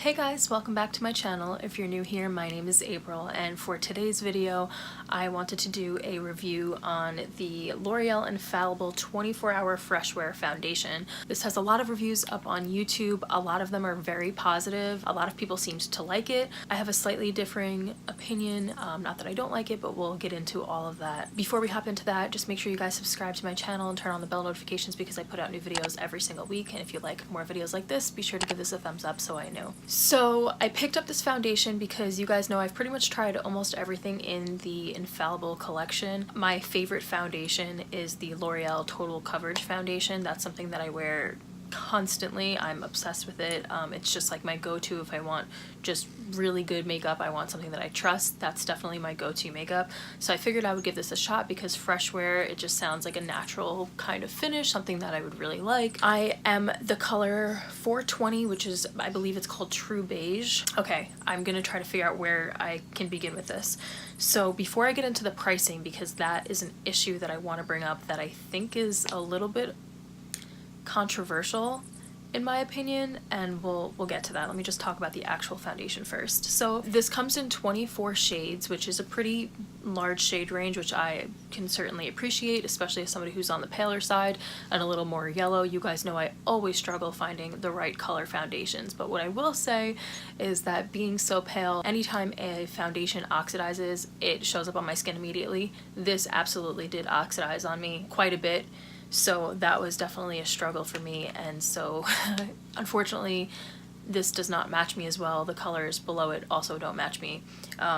Hey guys, welcome back to my channel. If you're new here, my name is April, and for today's video I wanted to do a review on the L'Oreal Infallible 24-Hour Fresh Wear Foundation. This has a lot of reviews up on YouTube. A lot of them are very positive. A lot of people seemed to like it. I have a slightly differing opinion, not that I don't like it, but we'll get into all of that. Before we hop into that, just make sure you guys subscribe to my channel and turn on the bell notifications because I put out new videos every single week, and if you like more videos like this, be sure to give this a thumbs up so I know. So I picked up this foundation because you guys know I've pretty much tried almost everything in the Infallible collection. My favorite foundation is the L'Oreal Total Coverage Foundation. That's something that I wear constantly. I'm obsessed with it. It's just like my go-to if I want just really good makeup. I want something that I trust. That's definitely my go-to makeup. So I figured I would give this a shot because fresh wear, it just sounds like a natural kind of finish, something that I would really like. I am the color 420, which is, I believe it's called True Beige. Okay, I'm gonna try to figure out where I can begin with this. So before I get into the pricing, because that is an issue that I want to bring up that I think is a little bit controversial in my opinion, and we'll get to that. Let me just talk about the actual foundation first. So this comes in 24 shades, which is a pretty large shade range, which I can certainly appreciate, especially as somebody who's on the paler side and a little more yellow. You guys know I always struggle finding the right color foundations, but what I will say is that being so pale, anytime a foundation oxidizes, it shows up on my skin immediately. This absolutely did oxidize on me quite a bit. So that was definitely a struggle for me, and so unfortunately this does not match me as well. The colors below it also don't match me,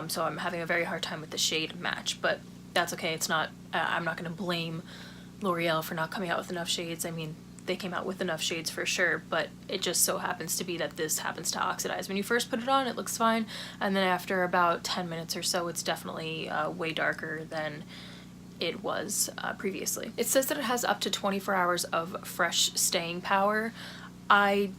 so I'm having a very hard time with the shade match, but that's okay. It's not, I'm not going to blame L'Oreal for not coming out with enough shades. I mean, they came out with enough shades for sure, but it just so happens to be that this happens to oxidize. When you first put it on, it looks fine, and then after about 10 minutes or so, it's definitely way darker than it was previously. It says that it has up to 24 hours of fresh staying power. I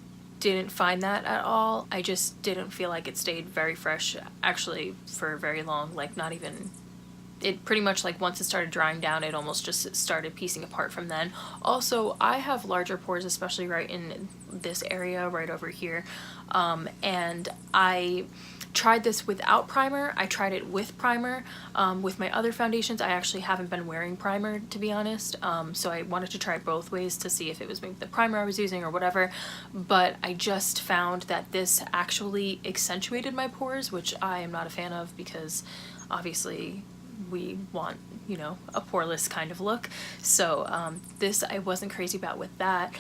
didn't find that at all. I just didn't feel like it stayed very fresh actually for very long, like not even, it pretty much like once it started drying down, it almost just started piecing apart from then. Also, I have larger pores, especially right in this area right over here, and I tried this without primer. I tried it with primer. With my other foundations, I actually haven't been wearing primer, to be honest, so I wanted to try it both ways to see if it was maybe the primer I was using or whatever, but I just found that this actually accentuated my pores, which I am not a fan of because obviously we want, you know, a poreless kind of look. So this I wasn't crazy about with that.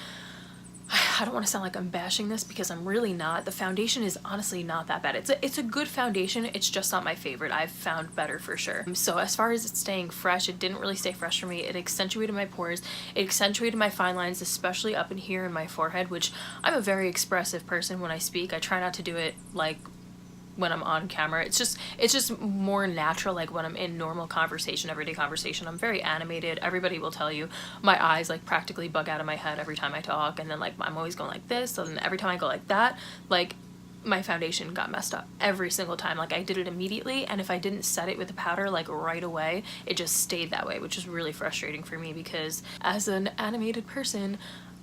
I don't want to sound like I'm bashing this because I'm really not. The foundation is honestly not that bad. It's a good foundation. It's just not my favorite. I've found better for sure. So as far as it staying fresh, it didn't really stay fresh for me. It accentuated my pores. It accentuated my fine lines, especially up in here in my forehead, which I'm a very expressive person when I speak. I try not to do it like when I'm on camera. It's just more natural, like when I'm in normal conversation, everyday conversation. I'm very animated. Everybody will tell you my eyes like practically bug out of my head every time I talk, and then like I'm always going like this, and every time I go like that, like my foundation got messed up every single time. Like I did it immediately, and if I didn't set it with the powder like right away, it just stayed that way, which is really frustrating for me because as an animated person,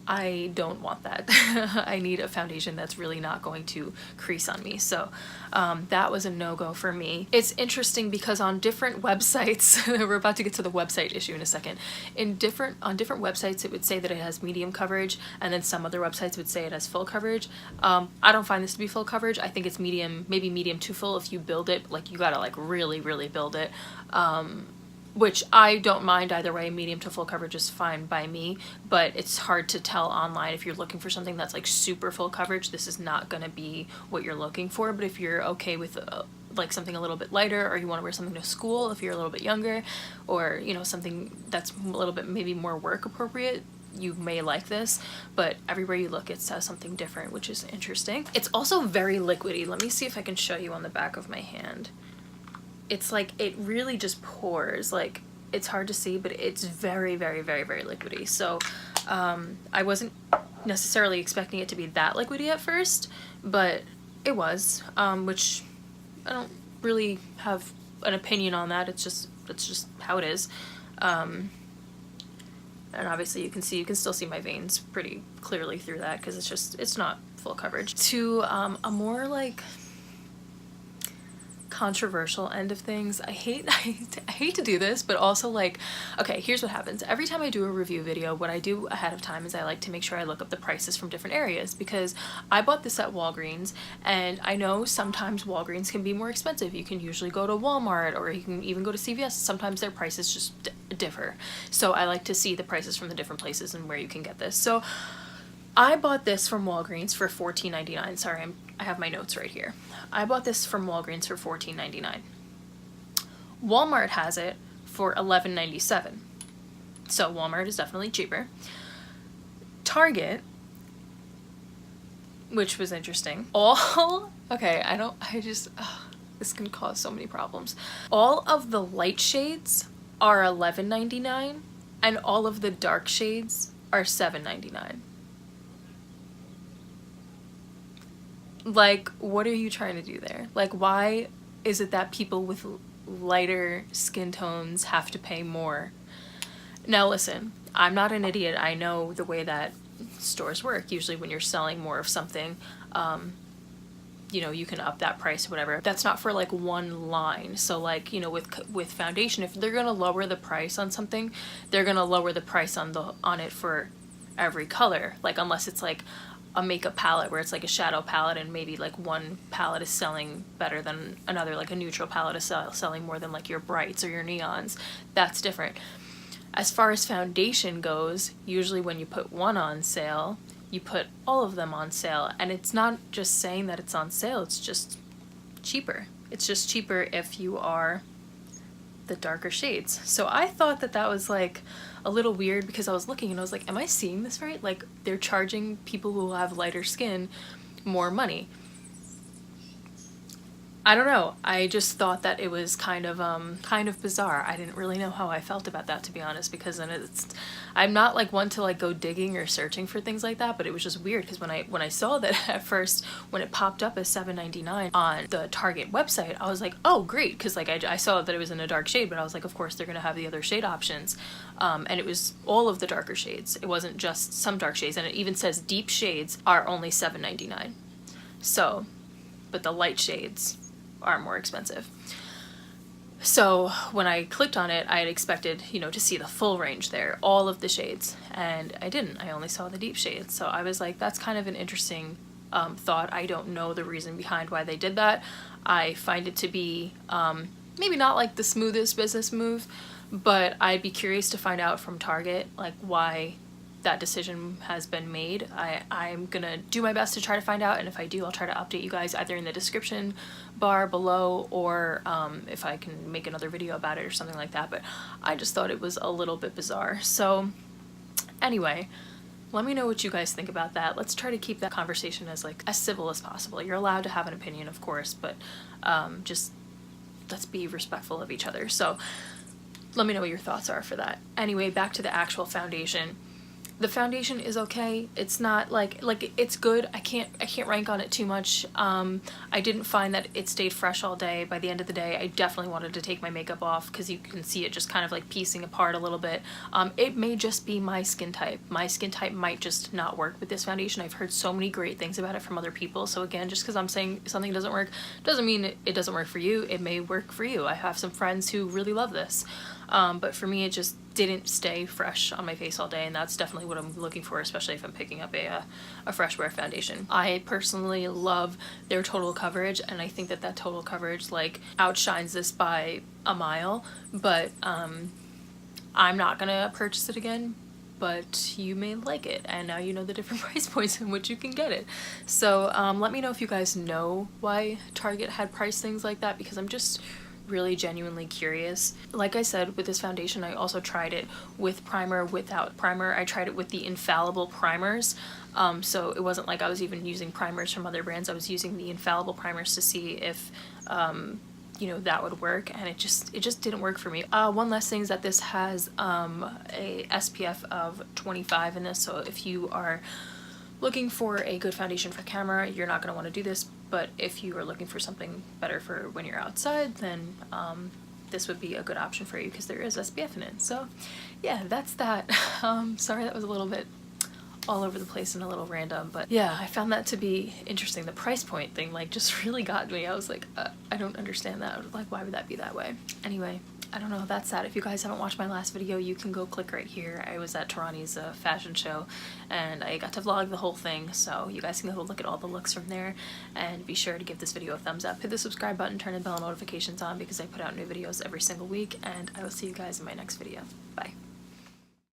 I don't want that. I need a foundation that's really not going to crease on me. So that was a no-go for me. It's interesting because on different websites, we're about to get to the website issue in a second. On different websites, it would say that it has medium coverage, and then some other websites would say it has full coverage. I don't find this to be full coverage. I think it's medium, maybe medium to full if you build it. Like you gotta like really, really build it. Which I don't mind either way. Medium to full coverage is fine by me, but it's hard to tell online if you're looking for something that's like super full coverage. This is not gonna be what you're looking for, but if you're okay with like something a little bit lighter, or you want to wear something to school if you're a little bit younger, or you know, something that's a little bit maybe more work appropriate, you may like this. But everywhere you look, it says something different, which is interesting. It's also very liquidy. Let me see if I can show you on the back of my hand. It's like, it really just pours. Like, it's hard to see, but it's very, very, very, very liquidy. So I wasn't necessarily expecting it to be that liquidy at first, but it was, which I don't really have an opinion on that. It's just how it is. And obviously you can still see my veins pretty clearly through that because it's not full coverage. To a more like controversial end of things, I hate to do this, but also like, okay, here's what happens. Every time I do a review video, what I do ahead of time is I like to make sure I look up the prices from different areas, because I bought this at Walgreens, and I know sometimes Walgreens can be more expensive. You can usually go to Walmart, or you can even go to CVS. Sometimes their prices just differ. So I like to see the prices from the different places and where you can get this. So I bought this from Walgreens for $14.99. Sorry, I have my notes right here. I bought this from Walgreens for $14.99. Walmart has it for $11.97. So Walmart is definitely cheaper. Target, which was interesting. This can cause so many problems. All of the light shades are $11.99 and all of the dark shades are $7.99. Like, what are you trying to do there? Like, why is it that people with lighter skin tones have to pay more? Now listen, I'm not an idiot. I know the way that stores work. Usually when you're selling more of something, you know, you can up that price or whatever. That's not for like one line. So like, you know, with foundation, if they're gonna lower the price on something, they're gonna lower the price on it for every color. Like, unless it's like a makeup palette where it's like a shadow palette and maybe like one palette is selling better than another, like a neutral palette is selling more than like your brights or your neons. That's different. As far as foundation goes, usually when you put one on sale, you put all of them on sale, and it's not just saying that it's on sale, it's just cheaper. It's just cheaper if you are the darker shades. So I thought that that was like a little weird, because I was looking and I was like, am I seeing this right? Like, they're charging people who have lighter skin more money. I don't know. I just thought that it was kind of bizarre. I didn't really know how I felt about that, to be honest, because then I'm not like one to like go digging or searching for things like that, but it was just weird because when I saw that at first, when it popped up as $7.99 on the Target website, I was like, oh great, because like I saw that it was in a dark shade, but I was like, of course they're gonna have the other shade options, and it was all of the darker shades. It wasn't just some dark shades, and it even says deep shades are only $7.99. So, but the light shades are more expensive. So when I clicked on it, I had expected, you know, to see the full range there, all of the shades, and I didn't. I only saw the deep shades. So I was like, that's kind of an interesting thought. I don't know the reason behind why they did that. I find it to be maybe not like the smoothest business move, but I'd be curious to find out from Target like why that decision has been made. I'm gonna do my best to try to find out, and if I do, I'll try to update you guys either in the description bar below, or if I can make another video about it or something like that. But I just thought it was a little bit bizarre. So anyway, let me know what you guys think about that. Let's try to keep that conversation as civil as possible. You're allowed to have an opinion, of course, but just let's be respectful of each other. So let me know what your thoughts are for that. Anyway, back to the actual foundation. The foundation is okay. It's not like it's good. I can't rank on it too much. I didn't find that it stayed fresh all day. By the end of the day, I definitely wanted to take my makeup off because you can see it just kind of like piecing apart a little bit. It may just be my skin type. My skin type might just not work with this foundation. I've heard so many great things about it from other people. So again, just because I'm saying something doesn't work doesn't mean it doesn't work for you. It may work for you. I have some friends who really love this. But for me, it just didn't stay fresh on my face all day, and that's definitely what I'm looking for, especially if I'm picking up a fresh wear foundation. I personally love their total coverage, and I think that total coverage outshines this by a mile, but I'm not gonna purchase it again, but you may like it, and now you know the different price points in which you can get it. So let me know if you guys know why Target had priced things like that, because I'm just really genuinely curious. Like I said, with this foundation, I also tried it with primer, without primer. I tried it with the Infallible primers, so it wasn't like I was even using primers from other brands. I was using the Infallible primers to see if you know, that would work, and it just didn't work for me. One last thing is that this has a SPF of 25 in this, so if you are looking for a good foundation for camera, you're not going to want to do this, but if you are looking for something better for when you're outside, then this would be a good option for you because there is SPF in it. So yeah, that's that. Sorry that was a little bit all over the place and a little random, but yeah, I found that to be interesting. The price point thing like just really got me. I was like, I don't understand that. Like, why would that be that way? Anyway, I don't know, that's sad. If you guys haven't watched my last video, you can go click right here. I was at Tarani's fashion show and I got to vlog the whole thing, so you guys can go look at all the looks from there, and be sure to give this video a thumbs up. Hit the subscribe button, turn the bell notifications on because I put out new videos every single week, and I will see you guys in my next video. Bye.